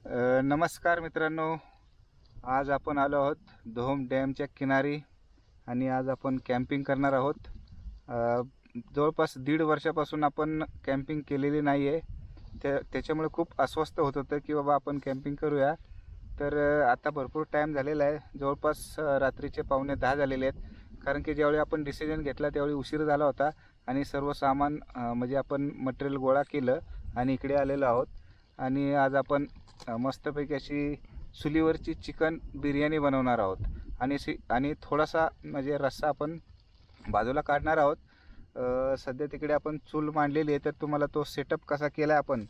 नमस्कार मित्रांनो, आज आपण आलो आहोत धोम डॅमच्या किनारी आणि आज आपण कॅम्पिंग करणार आहोत। जवळपास 1.5 वर्षापासून आपण कॅम्पिंग केलेली नाही आहे, त्याच्यामुळे खूप अस्वस्थ होत होतं की बाबा आपण कॅम्पिंग करूया। तर आता भरपूर टाईम झालेला आहे, जवळपास रात्रीचे 9:45 झालेले आहेत। कारण की ज्यावेळी आपण डिसिजन घेतला त्यावेळी उशीर झाला होता आणि सर्व सामान म्हणजे आपण मटेरियल गोळा केलं आणि इकडे आलेलो आहोत। आणि आज आपण मस्तपैकी अशी चुलीवरची चिकन बिर्याणी बनवणार आहोत आणि थोडासा म्हणजे रस्सा आपण बाजूला काढणार आहोत। सध्या तिकडे आपण चूल मांडलेली आहे, तर तुम्हाला तो सेटअप कसा केला आहे आपण,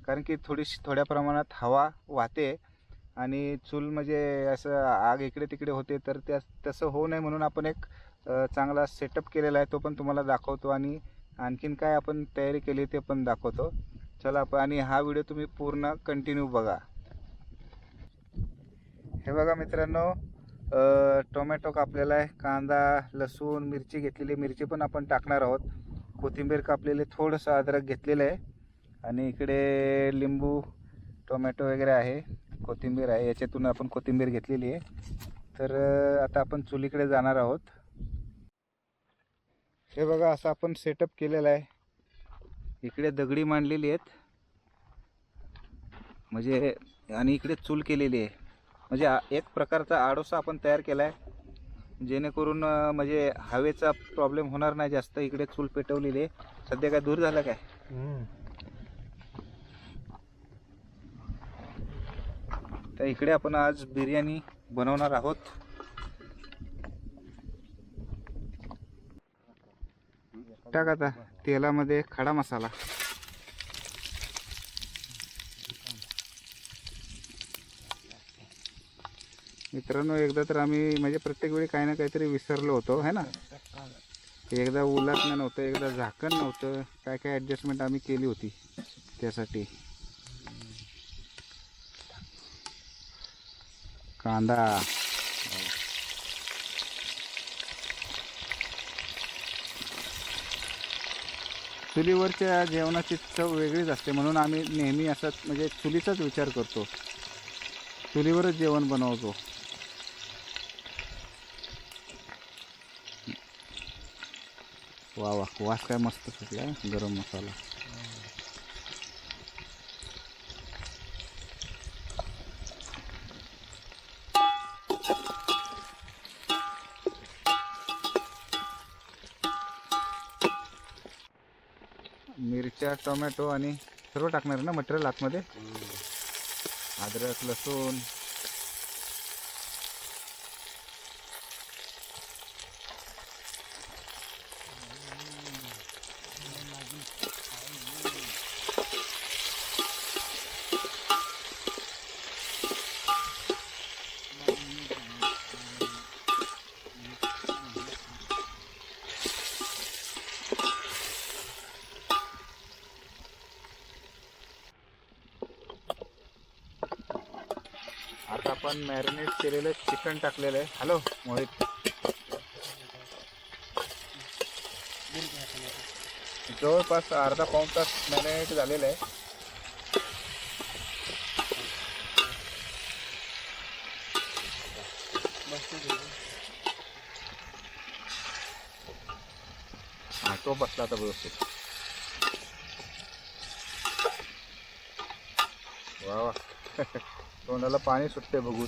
कारण की थोड्या प्रमाणात हवा वाहते आणि चूल म्हणजे असं आग इकडे तिकडे होते, तर तसं होऊ नये म्हणून आपण एक चांगला सेटअप केलेला आहे, तो पण तुम्हाला दाखवतो आणि आणखीन काय आपण तयारी केली ते पण दाखवतो। चला आणि हा व्हिडिओ तुम्ही पूर्ण कंटिन्यू बघा। हे बघा मित्रांनो, टोमॅटो कापलेला आहे, कांदा लसूण मिरची घेतलेली, मिरची पण आपण टाकणार आहोत, कोथिंबीर कापलेली, थोडंसं अद्रक घेतलेलं आहे आणि इकडे लिंबू टोमॅटो वगैरे आहे, कोथिंबीर आहे, याच्यातून आपण कोथिंबीर घेतलेली आहे। तर आता आपण चुलीकडे जाणार आहोत। हे बघा असं आपण सेटअप केलेला आहे, इकडे दगडी मांडलेली आहेत म्हणजे, आणि इकडे चूल केलेली आहे, म्हणजे एक प्रकारचा आडोसा आपण तयार केला आहे, जेणेकरून म्हणजे हवेचा प्रॉब्लेम होणार नाही जास्त। इकडे चूल पेटवलेली आहे। सध्या काय दूर झालं काय? तर इकडे आपण आज बिर्याणी बनवणार आहोत। टाक आता तेलामध्ये खडा मसाला, मित्रांनो एकदा तर आम्ही म्हणजे प्रत्येक वेळी काही ना काहीतरी विसरलो होतो है ना। एकदा उलटणं नव्हतं, एकदा झाकण नव्हतं, काय काय ॲडजस्टमेंट आम्ही केली होती त्यासाठी। कांदा, चुलीवरच्या जेवणाची चव वेगळीच असते, म्हणून आम्ही नेहमी असं म्हणजे चुलीचाच विचार करतो, चुलीवरच जेवण बनवतो। वा वा, वास काय मस्त सुटला आहे, गरम मसाला। मिरच्या टोमॅटो आणि सर्व टाकणार ना मटेरियल आतमध्ये, अद्रक लसूण, आता आपण मॅरिनेट केलेलं चिकन टाकलेलं आहे। हॅलो मोहित, जवळपास अर्धा पाऊण तास मॅरिनेट झालेलं आहे। हा तो बसला आता व्यवस्थित। वा वा तोंडाला पाणी सुटते बघून।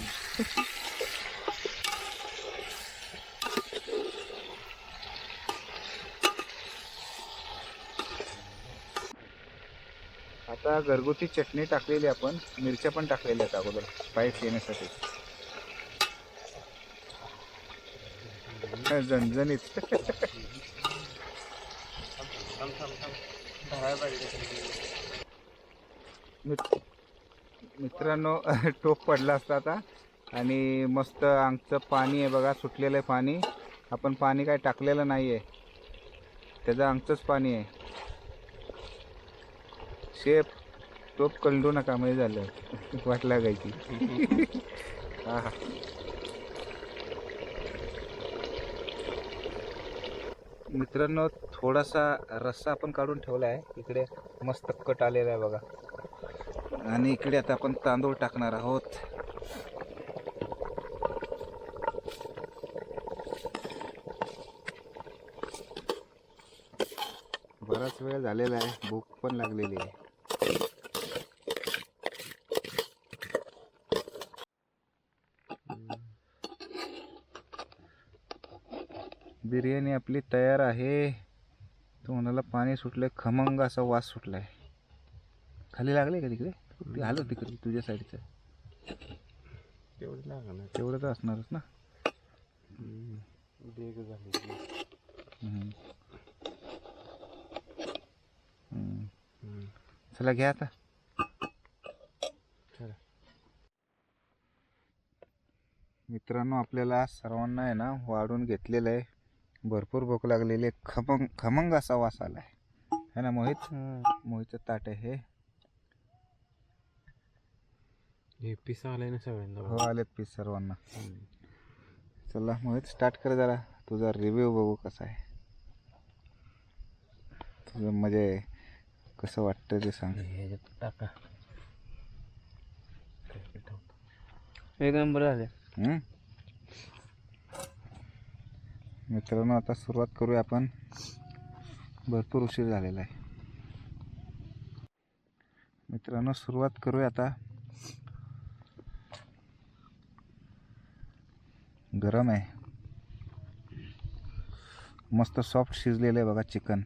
आता घरगुती चटणी टाकलेली, आपण मिरच्या पण टाकलेल्या आहेत अगोदर स्पाइस येण्यासाठी, झणझणीत। मित्रांनो टोप पडला असता आता, आणि मस्त अंगचं पाणी आहे बघा, सुटलेलं आहे पाणी, आपण पाणी काय टाकलेलं नाही आहे, त्याचं अंगचंच पाणी आहे। शेफ टोप कलडू नका, म्हणजे झालं वाट लागायची। हा हा, मित्रांनो थोडासा रस्सा आपण काढून ठेवला आहे, इकडे मस्त कट आलेला आहे बघा, आणि इकडे आता आपण तांदूळ टाकणार आहोत. बराच वेळ झालेला आहे, भूक पण लागलेली आहे. बिर्याणी आपली तयार आहे. तोंडाला पाणी सुटलंय, खमंग असा वास सुटलाय. खाली लागले का तिकडे? ते आलं तिकडे तुझ्या साईडचं. तेवढं लागणार. तेवढं तर असणारच ना. बेग झाली. चला घ्या आता. चला मित्रांनो, आपल्याला सर्वांना आहे ना वाढून घेतलेलं आहे. भरपूर भूक लागलेली आहे. खमंग असा वास आलाय है ना मोहित? मोहितचं ताट आहे हे पीस आलाय ना सगळ्यांना. हो, आलेत पीस सर्वांना. चला मोहित, स्टार्ट कर जरा. तुझा रिव्ह्यू बघू कसा आहे. तुझं म्हणजे कसं वाटतं ते सांग. ह्याच्यात टाका. एक नंबर झाले. मित्रांनो, आता सुरुवात करूया आपण. भरपूर उशीर झालेला आहे मित्रांनो, सुरुवात करूया आता. गरम आहे, मस्त सॉफ्ट शिजलेलं आहे बघा चिकन.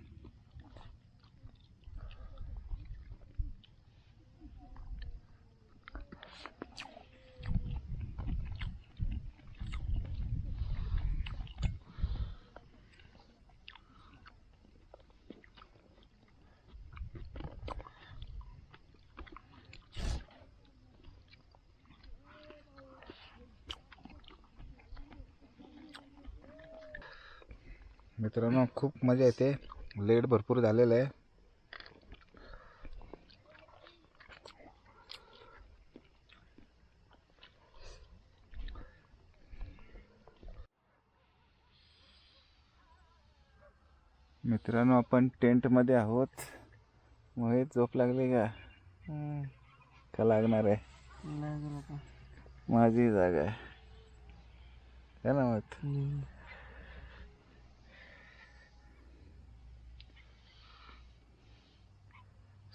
मित्रांनो, खूप मजा येते. लेट भरपूर झालेलं आहे. मित्रांनो, आपण टेंटमध्ये आहोत. मोहित, झोप लागली का? का लागणार आहे? माझी जागा आहे है ना मोहित?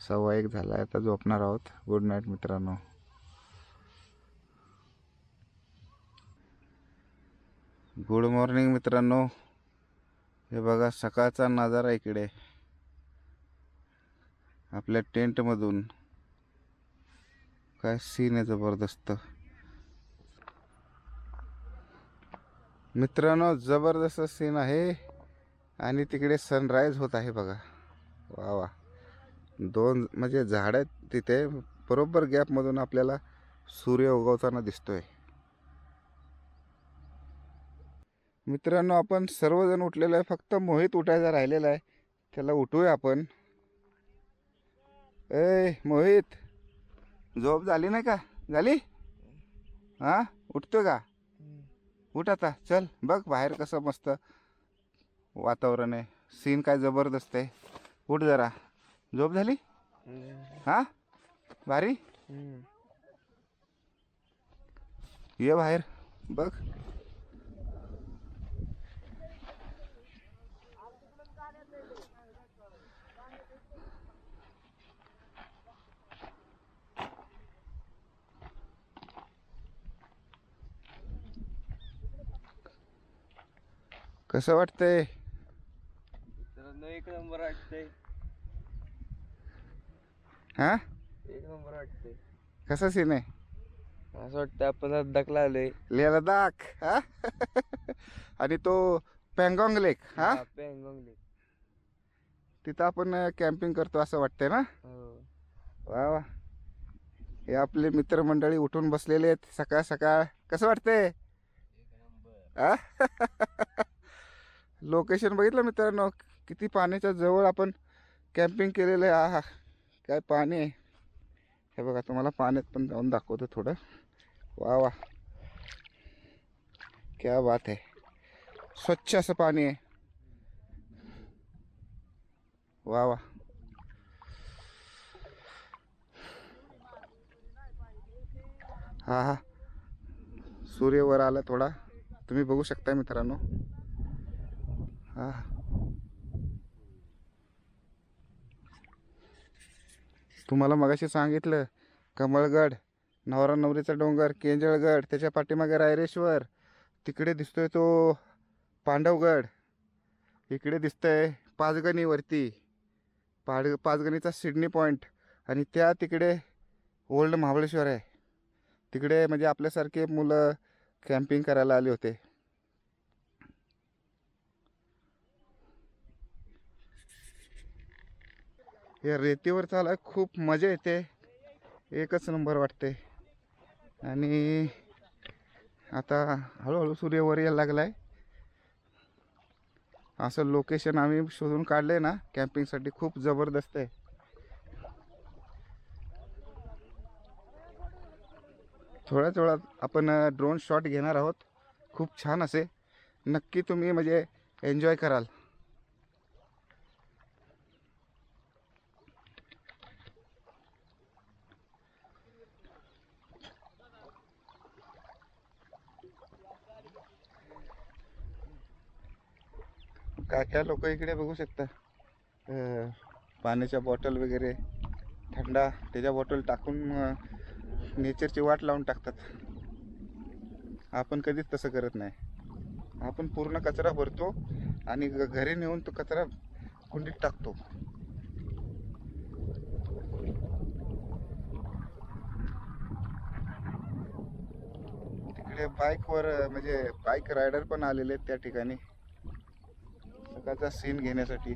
1:15 झाला, आता झोपणार आहोत. गुड नाईट मित्रांनो. गुड मॉर्निंग मित्रांनो. हे बघा सकाळचा नजारा इकडे आपल्या टेंटमधून. काय सीन आहे जबरदस्त मित्रांनो, जबरदस्त सीन आहे. आणि तिकडे सनराईज होत आहे बघा. वा वा. दोन म्हणजे झाड आहेत तिथे, बरोबर गॅपमधून आपल्याला सूर्य उगवताना दिसतोय. मित्रांनो, आपण सर्वजण उठलेलो आहे, फक्त मोहित उठायचा राहिलेला आहे. त्याला उठवूया आपण. ए मोहित, झोप झाली नाही का? झाली? हां, उठतोय का? उठ आता, चल. बघ बाहेर कसं मस्त वातावरण आहे. सीन काय जबरदस्त आहे. उठ जरा. झोप झाली? हां, भारी. ये बाहेर बघ. कसं वाटतंय? एक नंबर वाटतंय. हा, एक नंबर वाटतंय. कसा सीन आहे? असं वाटतं आपण लद्दाखला आलोय. लडाख. हा आणि तो पँगॉंग लेक. हा, पॅंगॉंग लेक. तिथं आपण कॅम्पिंग करतो असं वाटतंय ना? वा वा. हे आपले मित्रमंडळी उठून बसलेले आहेत सकाळ सकाळ. कसं वाटतंय? लोकेशन बघितलं मित्रांनो, किती पाण्याच्या जवळ आपण कॅम्पिंग केलेलं आहे. आहा, काय पाणी आहे. हे बघा, तुम्हाला पाण्यात पण जाऊन दाखवतो थोडं. वा वा, क्या बात आहे. स्वच्छ असं पाणी आहे. वा वा. हा हा सूर्य वर आला थोडा, तुम्ही बघू शकता मित्रांनो. हा तुम्हाला मगाशी सांगितलं कमळगड, नवरा नवरीचा डोंगर, केंजळगड, त्याच्या पाठीमागे रायरेश्वर, तिकडे दिसतोय तो पांडवगड, इकडे दिसतंय पाचगणी वरती पाचगणीचा सिडनी पॉईंट, आणि त्या तिकडे ओल्ड महाबळेश्वर आहे. तिकडे म्हणजे आपल्यासारखे मुलं कॅम्पिंग करायला आले होते. हे रेतीवर चालाय खूप मजा येते, एकच नंबर वाटते. आणि आता हळूहळू सूर्य वर यायला लागलाय. असं लोकेशन आम्ही शोधून काढलंय ना कॅम्पिंगसाठी, खूप जबरदस्त आहे. थोड्याच वेळात आपण ड्रोन शॉट घेणार आहोत, खूप छान असे. नक्की तुम्ही म्हणजे एन्जॉय कराल. काय काय लोक इकडे बघू शकता, पाण्याच्या बॉटल वगैरे थंडा त्याच्या बॉटल टाकून नेचरची वाट लावून टाकतात. आपण कधीच तसं करत नाही. आपण पूर्ण कचरा भरतो आणि घरी नेऊन तो कचरा कुंडीत टाकतो. तिकडे बाईकवर म्हणजे बाईक रायडर पण आलेले आहेत त्या ठिकाणी सकाळचा सीन घेण्यासाठी.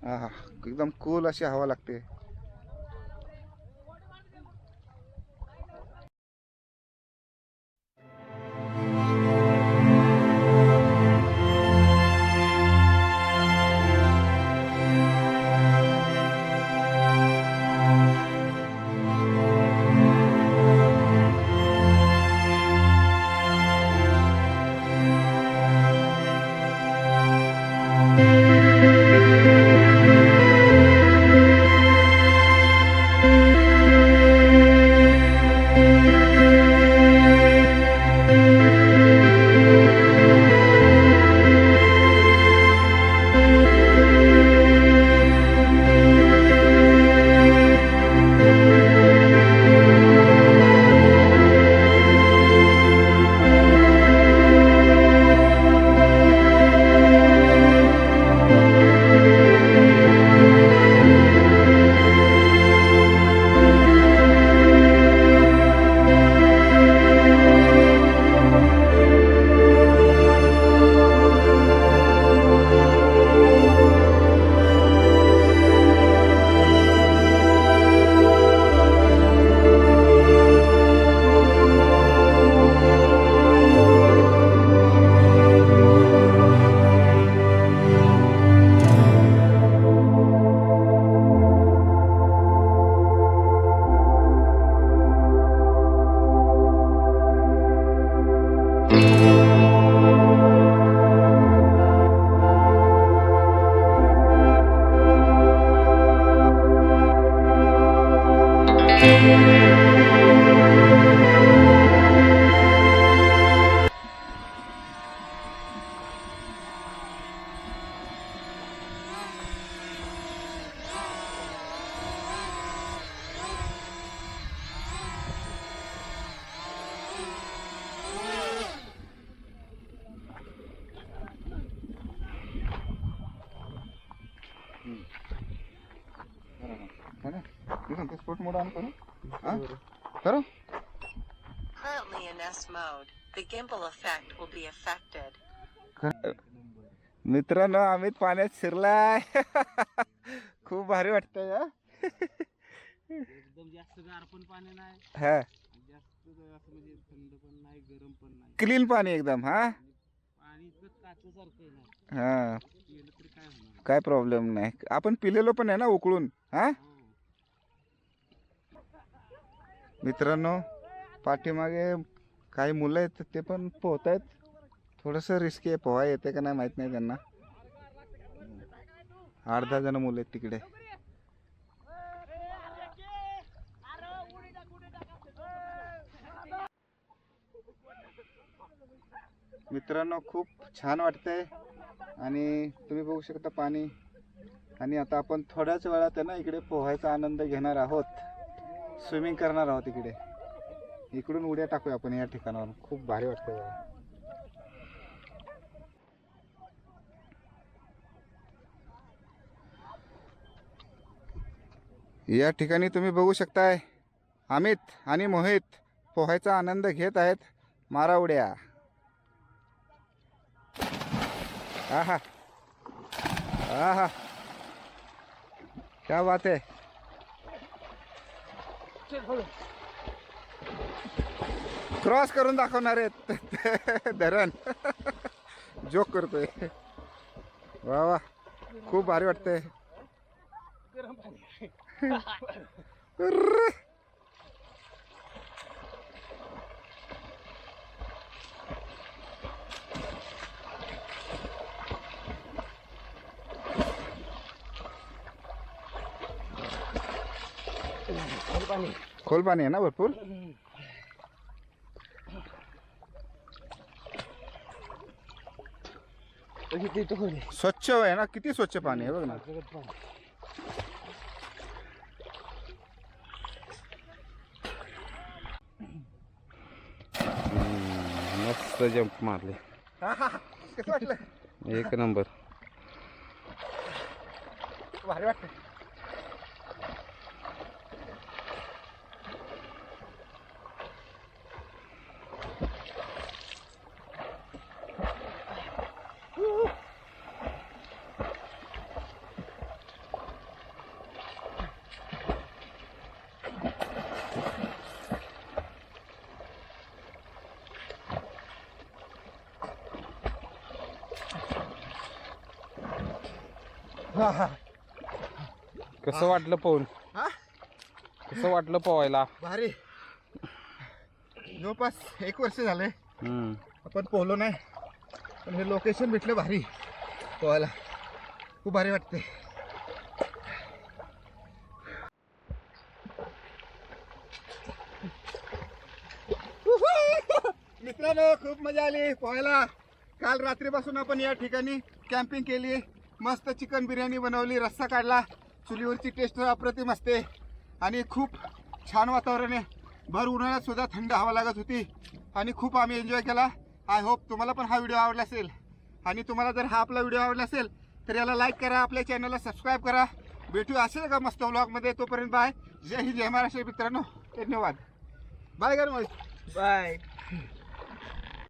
हा एकदम कूल अशी हवा लागते. स्पोर्ट मोड ऑन करू. करो. Currently in S mode, the gimbal effect will be affected. मित्रांनो अमित पाण्यात शिरलाय. खूप भारी वाटतंय. एकदम जास्त गार पण पाणी नाही, हा जास्त असं म्हणजे थंड पण नाही, गरम पण नाही, क्लीन पाणी एकदम. हा पाणी इतकं काचेसारखं नाही. हा पिलं तरी काय होणार. काय प्रॉब्लेम नाही. आपण पिलेलो पण आहे ना उकळून. हा हो. मित्रांनो पाठीमागे काही मुलं आहेत ते पण पोहत आहेत. थोडंसं रिस्की आहे, पोहा येते का नाही माहीत नाही त्यांना. 8-10 जण मुलं आहेत तिकडे. मित्रांनो खूप छान वाटतंय आणि तुम्ही बघू शकता पाणी. आणि आता आपण थोड्याच वेळात आहे ना इकडे पोहायचा आनंद घेणार आहोत, स्विमिंग करणार आहोत इकडे. इकडून उड्या टाकूया आपण या ठिकाणावर. खूप भारी वाटतंय बघा. या ठिकाणी तुम्ही बघू शकताय अमित आणि मोहित पोहायचा आनंद घेत आहेत. मारा उड्या. आहा आहा, क्या बात है. क्रॉस करून दाखवणार आहेत धरण. जोक करतोय. वा वा, खूप भारी वाटतंय. खोल पाणी आहे ना भरपूर. स्वच्छ आहे ना, किती स्वच्छ पाणी आहे बघ ना. मस्त जंप मारले. कसं वाटलं? एक नंबर. भारी वाटतं. कसं वाटलं पोहून? हा, कसं वाटलं पोहायला? भारी. जवळपास 1 वर्ष झाले आपण पोहलो नाही, पण हे लोकेशन भेटलं भारी पोहायला. खूप भारी वाटते. मित्रांनो खूप मजा आली पोहायला. काल रात्रीपासून आपण या ठिकाणी कॅम्पिंग केली. मस्त चिकन बिर्याणी बनवली, रस्सा काढला. चुलीवरची टेस्ट अप्रतिम असते आणि खूप छान वातावरण आहे. भर उन्हाळ्यात सुद्धा थंड हवा लागत होती आणि खूप आम्ही एन्जॉय केला. आय होप तुम्हाला पण हा व्हिडिओ आवडला असेल. आणि तुम्हाला जर हा आपला व्हिडिओ आवडला असेल तर याला लाईक करा, आपल्या चॅनलला सबस्क्राईब करा. भेटू असेल का मस्त व्लॉगमध्ये. तोपर्यंत बाय. जय हिंद, जय महाराष्ट्र मित्रांनो. धन्यवाद. बाय. बाय.